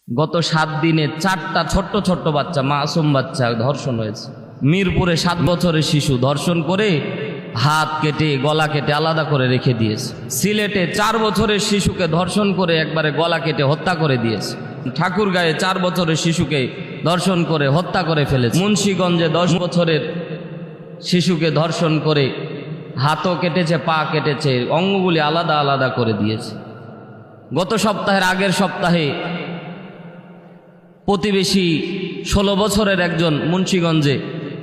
গত 7 দিনে 4টা ছোট্ট ছোট্ট বাচ্চা, মাসুম বাচ্চা ধর্ষণ হয়েছে। মিরপুরে 7 বছরের শিশু ধর্ষণ করে হাত কেটে গলা কেটে আলাদা করে রেখে দিয়েছে। সিলেটে 4 বছরের শিশুকে ধর্ষণ করে একবারে গলা কেটে হত্যা করে দিয়েছে। ঠাকুরগাঁয়ে 4 বছরের শিশুকে ধর্ষণ করে হত্যা করে ফেলেছে। মুন্সিগঞ্জে 10 বছরের শিশুকে ধর্ষণ করে হাতও কেটেছে, পা কেটেছে, অঙ্গগুলি আলাদা আলাদা করে দিয়েছে। গত সপ্তাহের আগের সপ্তাহে প্রতিবেশী 16 বছরের একজন মুন্সিগঞ্জে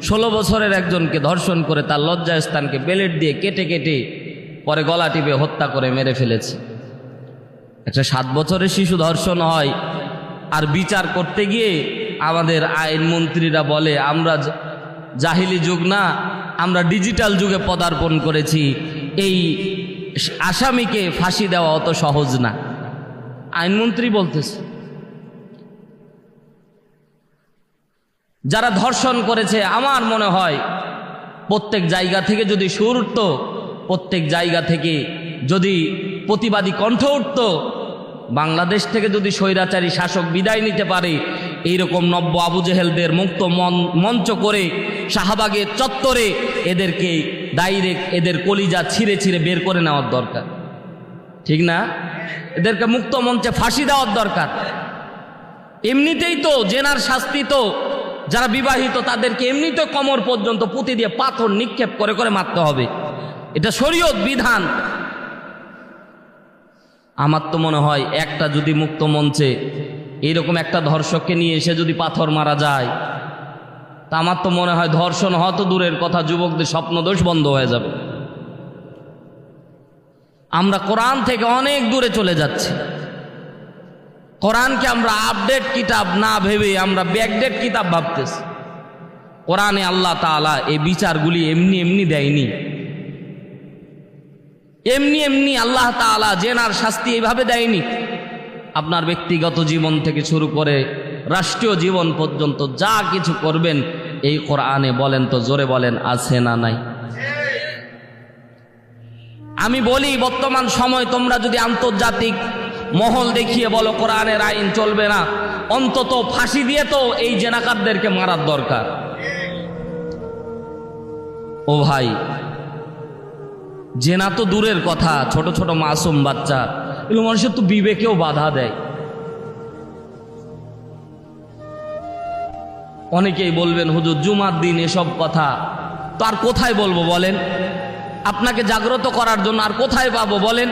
16 বছরের একজনকে ধর্ষণ করে তার লজ্জাস্থানকে বেলেট দিয়ে কেটে কেটে পরে গলা টিপে হত্যা করে মেরে ফেলেছে। একটা 7 বছরের শিশু ধর্ষণ হয়, আর বিচার করতে গিয়ে আমাদের আইনমন্ত্রীরা বলে আমরা জাহিলি যুগ না, আমরা ডিজিটাল যুগে পদার্পণ করেছি, এই আসামিকে ফাঁসি দেওয়া অত সহজ না। আইনমন্ত্রী বলতেছে। যারা ধর্ষণ করেছে আমার মনে হয় প্রত্যেক জায়গা থেকে যদি সুর উঠত, প্রত্যেক জায়গা থেকে যদি প্রতিবাদী কণ্ঠ উঠত, বাংলাদেশ থেকে যদি স্বৈরাচারী শাসক বিদায় নিতে পারে, এইরকম নব্য আবু জেহেলদের মুক্ত মঞ্চ করে শাহবাগের চত্বরে এদেরকে ডাইরেক্ট এদের কলিজা ছিঁড়ে ছিঁড়ে বের করে নেওয়ার দরকার, ঠিক না? এদেরকে মুক্ত মঞ্চে ফাঁসি দেওয়ার দরকার। এমনিতেই তো জেনার শাস্তি তো যারা বিবাহিত তাদেরকে এমনিতে কোমর পর্যন্ত পুঁতি দিয়ে পাথর নিক্ষেপ করে করে মারতে হবে, এটা শরীয়ত বিধান। আমার তো মনে হয় একটা যদি মুক্ত মঞ্চে এইরকম একটা ধর্ষককে নিয়ে এসে যদি পাথর মারা যায়, তা আমার তো মনে হয় ধর্ষণ হয়তো দূরের কথা, যুবকদের স্বপ্নদোষ বন্ধ হয়ে যাবে। আমরা কোরআন থেকে অনেক দূরে চলে যাচ্ছি। কোরআনকে আমরা আপডেট কিতাব না ভেবে আমরা ব্যাকডেট কিতাব ভাবতেছি। কোরআনে আল্লাহ তাআলা এই বিচারগুলি এমনি এমনি দেয়নি, এমনি এমনি আল্লাহ তাআলা জেনার শাস্তি এইভাবে দেয়নি। আপনার ব্যক্তিগত জীবন থেকে শুরু করে রাষ্ট্রীয় জীবন পর্যন্ত যা কিছু করবেন এই কোরআনে বলেন তো, জোরে বলেন, আছে না নাই? আমি বলি বর্তমান সময় তোমরা যদি আন্তর্জাতিক মহল দেখিয়ে বলো কোরআনের আইন চলবে না, অন্তত ফাঁসি দিয়ে তো এই জেনাকারদেরকে মারার দরকার। ও ভাই, জেনা তো দূরের কথা, ছোট ছোট মাসুম বাচ্চা, এগুলো মানুষের তো বিবেকেও বাধা দেয়। অনেকেই বলবেন হুজুর জুমার দিন এসব কথা তো আর কোথায় বলবো বলেন? আপনাকে জাগ্রত করার জন্য আর কোথায় পাবো বলেন?